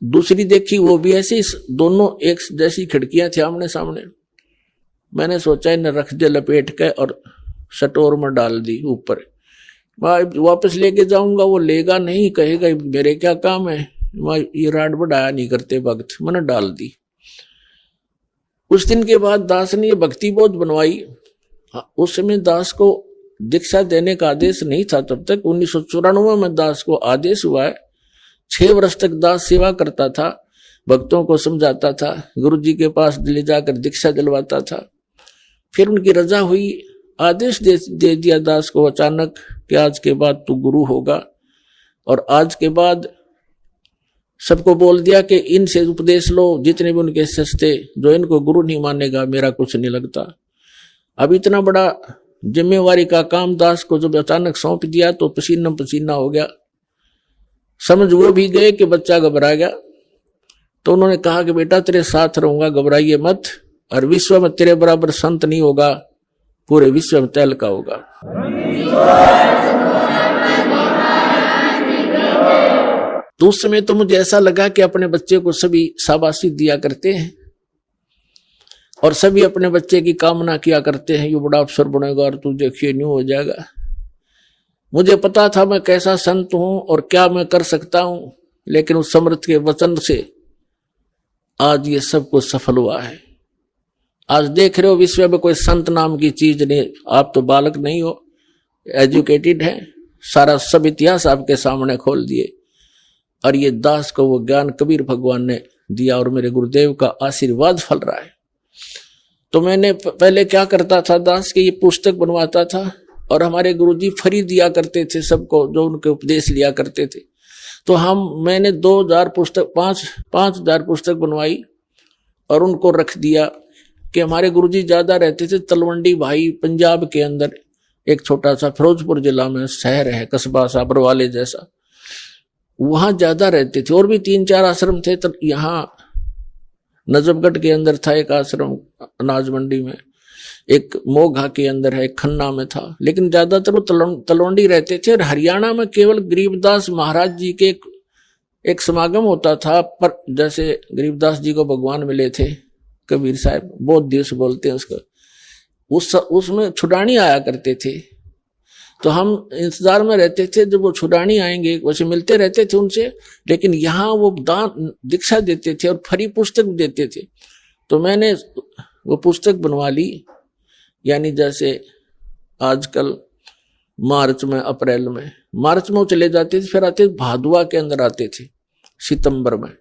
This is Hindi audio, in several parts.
दूसरी देखी वो भी ऐसी, दोनों एक जैसी खिड़कियां थी आमने सामने। मैंने सोचा इन्हें रख दे लपेट के और स्टोर में डाल दी ऊपर। वापस लेके जाऊंगा, वो लेगा नहीं, कहेगा मेरे क्या काम है, ये राड बढ़ाया नहीं करते वक्त, मैंने डाल दी। कुछ दिन के बाद दास ने ये भक्ति बोध बनवाई। उस समय दास को दीक्षा देने का आदेश नहीं था तब तक। 1994 में दास को आदेश हुआ है। 6 वर्ष तक दास सेवा करता था, भक्तों को समझाता था, गुरु जी के पास ले जाकर दीक्षा दिलवाता था। फिर उनकी रजा हुई, आदेश दे दिया दास को अचानक कि आज के बाद तू गुरु होगा। और आज के बाद सबको बोल दिया कि इनसे उपदेश लो, जितने भी उनके सस्ते, जो इनको गुरु नहीं मानेगा मेरा कुछ नहीं लगता। अब इतना बड़ा जिम्मेवारी का काम दास को जब अचानक सौंप दिया तो पसीना पसीना हो गया। समझ वो भी गए कि बच्चा घबरा गया। तो उन्होंने कहा कि बेटा तेरे साथ रहूंगा, घबराइए मत, और विश्व में तेरे बराबर संत नहीं होगा, पूरे विश्व में तैल का होगा। तो उस समय तो मुझे ऐसा लगा कि अपने बच्चे को सभी शाबाशी दिया करते हैं और सभी अपने बच्चे की कामना किया करते हैं, ये बड़ा अफसर बनेगा और तू देखिए न्यू हो जाएगा। मुझे पता था मैं कैसा संत हूं और क्या मैं कर सकता हूं, लेकिन उस समर्थ के वचन से आज ये सब कुछ सफल हुआ है। आज देख रहे हो विश्व में कोई संत नाम की चीज नहीं। आप तो बालक नहीं हो, एजुकेटेड हैं, सारा सब इतिहास आपके सामने खोल दिए। और ये दास को वो ज्ञान कबीर भगवान ने दिया और मेरे गुरुदेव का आशीर्वाद फल रहा है। तो मैंने पहले क्या करता था, दास की ये पुस्तक बनवाता था और हमारे गुरुजी फ्री दिया करते थे सबको जो उनके उपदेश लिया करते थे। तो मैंने 2000 पुस्तक 5,000 पुस्तक बनवाई और उनको रख दिया कि हमारे गुरुजी ज्यादा रहते थे तलवंडी भाई, पंजाब के अंदर एक छोटा सा फिरोजपुर जिला में शहर है, कस्बा सा बरवाले जैसा, वहां ज्यादा रहते थे। और भी 3-4 आश्रम थे। तो यहाँ नजफगढ़ के अंदर था एक आश्रम, अनाज मंडी में, एक मोघा के अंदर है, एक खन्ना में था, लेकिन ज्यादातर वो तलवंडी रहते थे। और हरियाणा में केवल गरीबदास महाराज जी के एक समागम होता था। पर जैसे गरीबदास जी को भगवान मिले थे, कबीर साहब बहुत दिवस बोलते हैं उसको, उसमें छुड़ानी आया करते थे। तो हम इंतजार में रहते थे जब वो छुड़ानी आएंगे, वैसे मिलते रहते थे उनसे, लेकिन यहाँ वो दान दीक्षा देते थे और फ्री पुस्तक देते थे। तो मैंने वो पुस्तक बनवा ली। यानी जैसे आजकल मार्च में, अप्रैल में, मार्च में वो चले जाते थे, फिर आते भादुआ के अंदर आते थे सितंबर में,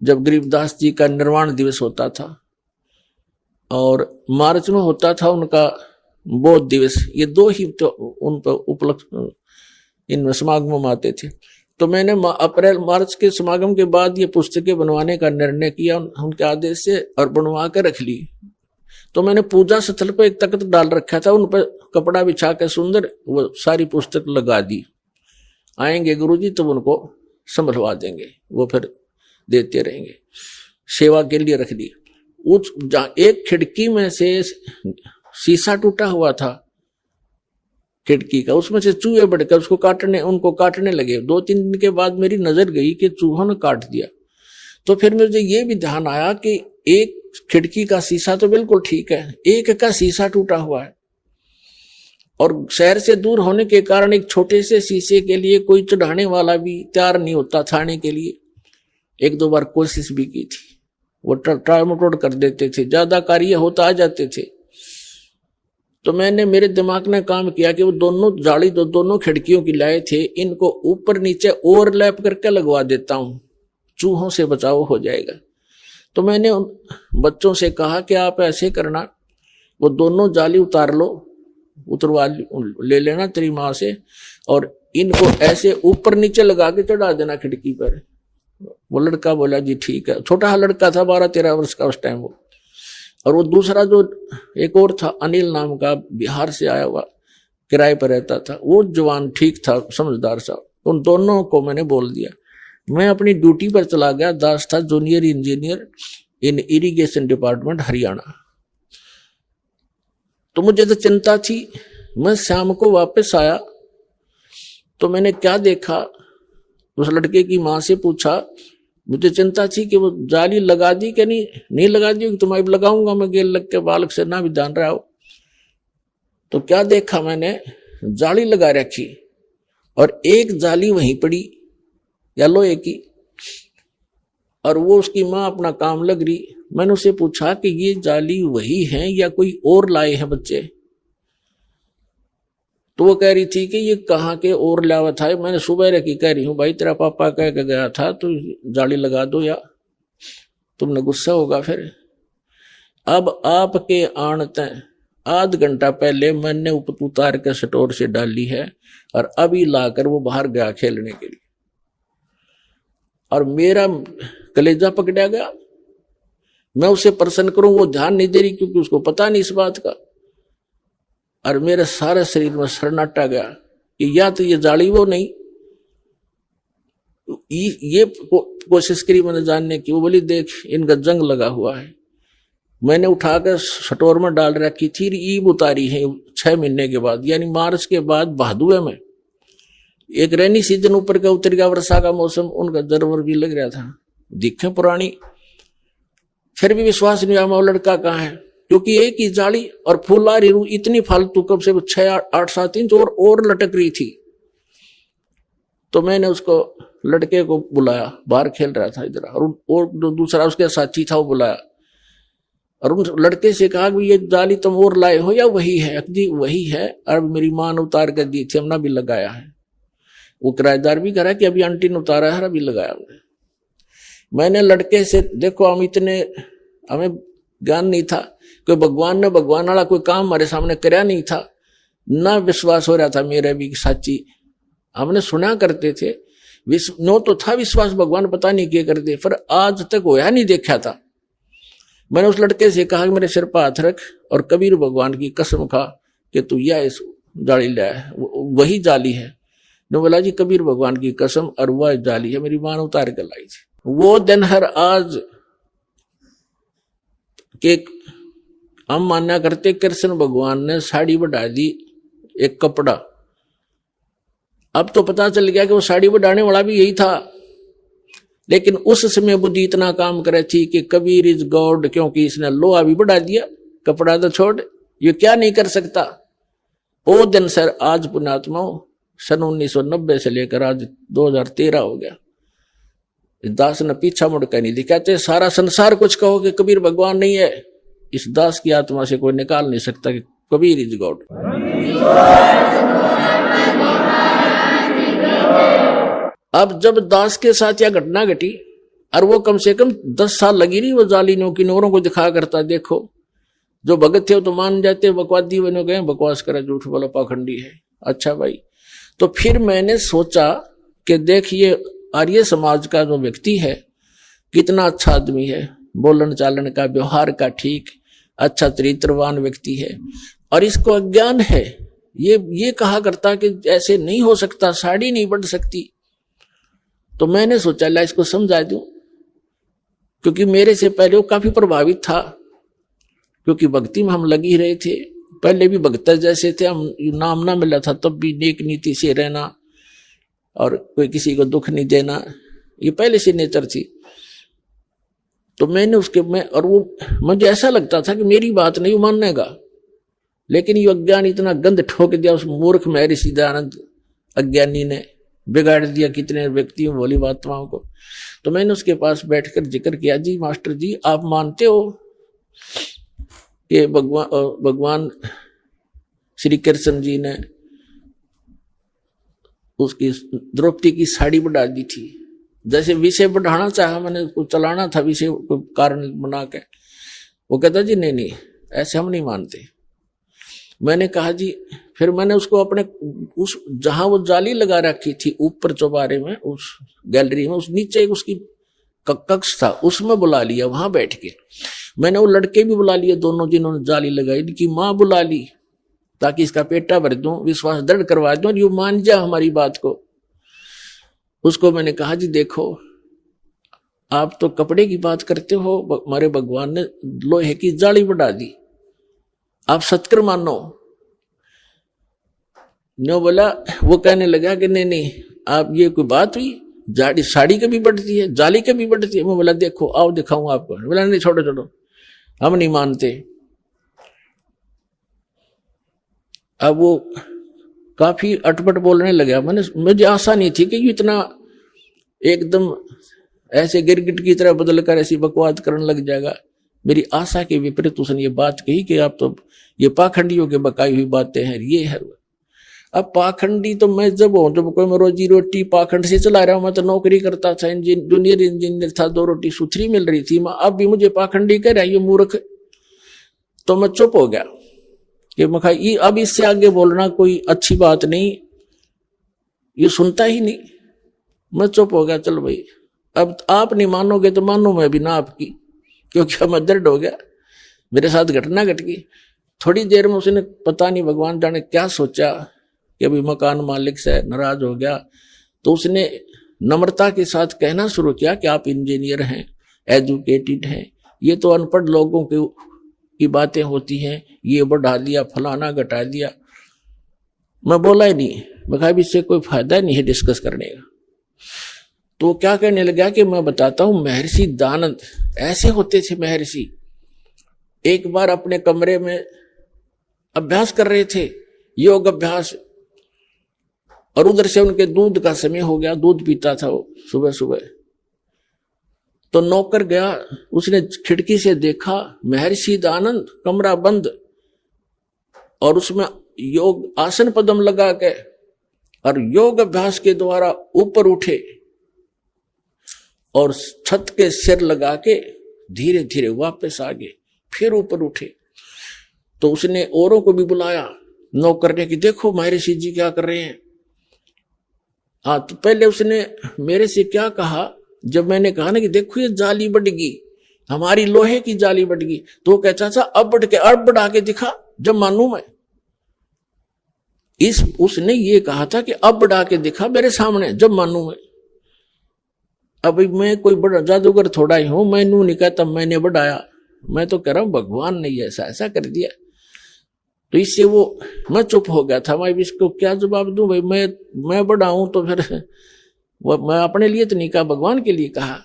जब गरीबदास जी का निर्वाण दिवस होता था, और मार्च में होता था उनका बोध दिवस। ये 2 ही तो उन पर उपलक्ष्य इन समागमों में आते थे। तो मैंने अप्रैल मार्च के समागम के बाद ये पुस्तकें बनवाने का निर्णय किया उनके आदेश से और बनवा कर रख ली। तो मैंने पूजा स्थल पर एक तख्त डाल रखा था, उन पर कपड़ा बिछा के सुंदर वो सारी पुस्तक लगा दी। आएंगे गुरुजी तो उनको संभलवा देंगे, वो फिर देते रहेंगे। सेवा के लिए रख दी। एक खिड़की में से शीशा टूटा हुआ था खिड़की का, उसमें से चूहे बढ़कर उनको काटने लगे। 2-3 दिन के बाद मेरी नजर गई कि चूहों ने काट दिया। तो फिर मुझे ये भी ध्यान आया कि एक खिड़की का शीशा तो बिल्कुल ठीक है, एक का शीशा टूटा हुआ है, और शहर से दूर होने के कारण एक छोटे से शीशे के लिए कोई चढ़ाने वाला भी तैयार नहीं होता छाने के लिए। 1-2 बार कोशिश भी की थी, वो ट्राई मटोड़ कर देते थे, ज्यादा कार्य होता आ जाते थे। तो मेरे दिमाग ने काम किया कि वो दोनों जाली दोनों खिड़कियों की लाए थे, इनको ऊपर नीचे ओवरलैप करके लगवा देता हूं, चूहों से बचाव हो जाएगा। तो मैंने उन बच्चों से कहा कि आप ऐसे करना, वो दोनों जाली उतार लो, उतरवा ले लेना तेरी माँ से, और इनको ऐसे ऊपर नीचे लगा के चढ़ा देना खिड़की पर। वो लड़का बोला जी ठीक है। छोटा लड़का था, 12-13 वर्ष का उस टाइम वो। और वो दूसरा जो एक और था, अनिल नाम का, बिहार से आया हुआ, किराए पर रहता था, वो जवान ठीक था, समझदार सा। उन दोनों को मैंने बोल दिया। मैं अपनी ड्यूटी पर चला गया। दास था जूनियर इंजीनियर इन इरिगेशन डिपार्टमेंट हरियाणा। तो मुझे तो चिंता थी। मैं शाम को वापस आया तो मैंने क्या देखा, उस लड़के की माँ से पूछा मुझे चिंता थी कि वो जाली लगा दी कि नहीं लगा दी, कि तुम्हारी लगाऊंगा मैं गेल लग के बालक से ना भी जान रहा हो। तो क्या देखा मैंने, जाली लगा रखी और एक जाली वहीं पड़ी या लोहे की, और वो उसकी माँ अपना काम लग रही। मैंने उसे पूछा कि ये जाली वही है या कोई और लाए हैं बच्चे? तो वो कह रही थी कि ये कहाँ के और लावा था। मैंने सुबह रखी, कह रही हूँ भाई तेरा पापा कह के गया था तो जाली लगा दो या तुमने गुस्सा होगा फिर। अब आपके आणते आध घंटा पहले मैंने उतार के स्टोर से डाली है और अभी लाकर वो बाहर गया खेलने के लिए, और मेरा कलेजा पकड़ा गया। मैं उसे प्रसन्न करूं, वो ध्यान नहीं दे रही क्योंकि उसको पता नहीं इस बात का, और मेरे सारे शरीर में सन्नाटा गया कि या तो ये जाली वो नहीं। ये कोशिश करी मैंने जानने की। वो बोली देख इनका जंग लगा हुआ है। मैंने उठाकर स्टोर में डाल रखी थी, ईब उतारी है 6 महीने के बाद, यानी मार्च के बाद भादुए में। एक रेनी सीजन ऊपर का उतर गया, वर्षा का मौसम, उनका जरवर भी लग रहा था, दिखे पुरानी। फिर भी विश्वास नहीं आया वो लड़का कहाँ है, क्योंकि एक ही जाली और फूल आ रही, इतनी फालतू कब से 6-8-7 इंच और लटक रही थी। तो मैंने उसको लड़के को बुलाया, बाहर खेल रहा था इधर, और जो दूसरा उसके साथी था वो बुलाया और उन लड़के से कहा कि ये जाली तुम और लाए हो या वही है? जी वही है, और मेरी माँ ने उतार कर दी थी, हमने भी लगाया है। वो किराएदार भी कह रहा है कि अभी आंटी ने उतारा है, अभी लगाया हमने। मैंने लड़के से, देखो हमें ज्ञान नहीं था, कोई भगवान वाला कोई काम हमारे सामने कराया नहीं था, ना विश्वास हो रहा था मेरा भी साची। हमने सुना करते थे, नो तो था विश्वास, भगवान पता नहीं क्या करते, पर आज तक होया नहीं देखा था। मैंने उस लड़के से कहा कि मेरे सिर पर हाथ रख और कबीर भगवान की कसम खा कि तू या इस जाली ले आया, वही जाली है। ने बोला जी कबीर भगवान की कसम, और वह जाली है, मेरी मां ने उतार कर लाई थी। वो दिन हर आज के हम मान्या करते कृष्ण भगवान ने साड़ी बढ़ा दी एक कपड़ा। अब तो पता चल गया कि वो साड़ी बढ़ाने वाला भी यही था, लेकिन उस समय बुद्धि इतना काम करे थी कि कबीर इज गॉड, क्योंकि इसने लोहा भी बढ़ा दिया, कपड़ा तो छोड़, ये क्या नहीं कर सकता। वो दिन सर आज पुण्यात्मा सन 1990 से लेकर आज 2013 हो गया, दास ने पीछा मुड़कर नहीं दिखाते। सारा संसार कुछ कहो कि कबीर भगवान नहीं है, इस दास की आत्मा से कोई निकाल नहीं सकता कि कबीर इज गॉड। अब जब दास के साथ यह घटना घटी, और वो कम से कम 10 साल लगी रही वो जाली की नौरों को दिखा करता, देखो जो भगत थे तो मान जाते, बकवादी बने गए, बकवास करा, झूठ बोला, पाखंडी है। अच्छा भाई, तो फिर मैंने सोचा कि देख ये आर्य समाज का जो व्यक्ति है कितना अच्छा आदमी है, बोलन चालन का, व्यवहार का ठीक, अच्छा चरित्रवान व्यक्ति है, और इसको अज्ञान है। ये कहा करता कि ऐसे नहीं हो सकता, साड़ी नहीं बढ़ सकती। तो मैंने सोचा ला इसको समझा दूं, क्योंकि मेरे से पहले वो काफी प्रभावित था, क्योंकि भक्ति में हम लगी ही रहे थे, पहले भी भक्त जैसे थे हम, नाम ना मिला था तब भी नेक नीति से रहना और कोई किसी को दुख नहीं देना, ये पहले से नेचर थी। तो मैंने और वो मुझे ऐसा लगता था कि मेरी बात नहीं मानने का, लेकिन ये अज्ञान इतना गंध ठोक दिया उस मूर्ख महर्षि सिद्धानंद अज्ञानी ने, बिगाड़ दिया कितने व्यक्तियों भोली आत्माओं को। तो मैंने उसके पास बैठकर जिक्र किया, जी मास्टर जी आप मानते हो कि भगवान श्री कृष्ण जी ने उसकी द्रौपदी की साड़ी बढ़ा दी थी, जैसे विषय बढ़ाना चाहा मैंने, उसको चलाना था विषय को कारण बना के। वो कहता जी नहीं ऐसे हम नहीं मानते। मैंने कहा जी, फिर मैंने उसको अपने उस जहां वो जाली लगा रखी थी ऊपर चौबारे में, उस गैलरी में, उस नीचे उसकी कक्ष था, उसमें बुला लिया, वहां बैठ के मैंने वो लड़के भी बुला लिए, दोनों जिन्होंने जाली लगाई, इनकी माँ बुला ली ताकि इसका पेटा भर दूं, विश्वास दृढ़ करवा दूं और ये मान जा हमारी बात को। उसको मैंने कहा जी देखो आप तो कपड़े की बात करते हो, हमारे भगवान ने लोहे की जाली बढ़ा दी, आप सत्कर मानो। नो बोला, वो कहने लगा कि नहीं आप ये कोई बात हुई, जाड़ी साड़ी कभी बढ़ती है, जाली कभी बढ़ती है। मैं बोला देखो आओ दिखाऊं आपको। बोला नहीं छोड़ो छोड़ो, हम नहीं मानते। अब वो काफी अटपट बोलने लगा। मुझे आशा नहीं थी कि इतना एकदम ऐसे गिरगिट की तरह बदल कर ऐसी बकवास करने लग जाएगा। मेरी आशा के विपरीत उसने ये बात कही कि आप तो ये पाखंडियों के बकाई हुई बातें हैं, ये है। अब पाखंडी तो मैं जब हूं, जब कोई मैं रोजी रोटी पाखंड से चला रहा हूं। मैं तो नौकरी करता था, जूनियर इंजीनियर था, 2 रोटी सुथरी मिल रही थी। अब भी मुझे पाखंडी कह रहा है ये मूर्ख। तो मैं चुप हो गया कि मैं ये अब इससे आगे बोलना कोई अच्छी बात नहीं, ये सुनता ही नहीं। मैं चुप हो गया, चल भाई अब आप नहीं मानोगे तो मानो मैं भी ना आपकी, क्योंकि मैं दर्द हो गया, मेरे साथ घटना घट गई। थोड़ी देर में उसने पता नहीं भगवान जाने क्या सोचा कि अभी मकान मालिक से नाराज हो गया। तो उसने नम्रता के साथ कहना शुरू किया कि आप इंजीनियर हैं, एजुकेटेड हैं, ये तो अनपढ़ लोगों की बातें होती हैं, ये बढ़ा दिया फलाना घटा दिया। मैं बोला ही नहीं, मैं कहा इससे कोई फायदा नहीं है डिस्कस करने का। तो क्या कहने लगा कि मैं बताता हूं, महर्षि दानंद ऐसे होते थे। महर्षि एक बार अपने कमरे में अभ्यास कर रहे थे, योग अभ्यास, और उधर से उनके दूध का समय हो गया, दूध पीता था वो सुबह सुबह। तो नौकर गया, उसने खिड़की से देखा महर्षि दानंद कमरा बंद, और उसमें योग आसन पद्म लगा के और योग अभ्यास के द्वारा ऊपर उठे और छत के सिर लगा के धीरे धीरे वापस आ गए, फिर ऊपर उठे। तो उसने औरों को भी बुलाया नौकर ने कि देखो महर्षि जी क्या कर रहे हैं। हाँ, तो पहले उसने मेरे से क्या कहा, जब मैंने कहा ना कि देखो ये जाली बढ़ गई, हमारी लोहे की जाली बढ़ गई, तो वो कहता था अब बढ़ा के दिखा जब मानू मैं। उसने ये कहा था कि अब बढ़ा के दिखा मेरे सामने जब मानू मैं। अब मैं कोई बड़ा जादूगर थोड़ा ही हूं, मैनू नहीं कहता मैंने बढ़ाया, मैं तो कह रहा हूं भगवान ने ऐसा कर दिया। तो इससे वो मैं चुप हो गया था, मैं इसको क्या जवाब दूं भाई, मैं बढ़ाऊं तो फिर वो मैं अपने लिए तो नहीं कहा, भगवान के लिए कहा।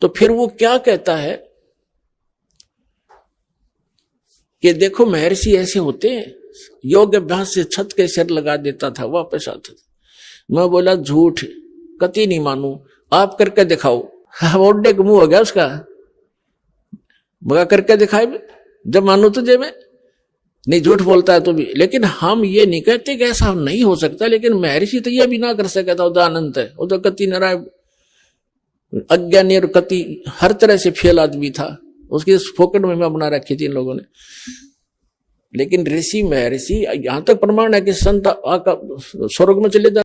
तो फिर वो क्या कहता है कि देखो महर्षि ऐसे होते हैं, योग अभ्यास से छत के सिर लगा देता था, वापस आता था। मैं बोला झूठ, कति नहीं मानू, आप करके दिखाओ। ओडे का मुंह हो गया उसका, मगा करके दिखाए जब मानू तुझे मैं नहीं, झूठ बोलता है तो भी। लेकिन हम ये नहीं कहते कि ऐसा नहीं हो सकता, लेकिन महर्षि तो ये भी ना कर सका था, उदानंत है वो तो कति नारायण अज्ञानी और कति हर तरह से फेल आदमी था, उसकी फोकट में बना रखी थी इन लोगों ने। लेकिन ऋषि महर्षि यहां तक प्रमाण है कि संत स्वर्ग में चले जाते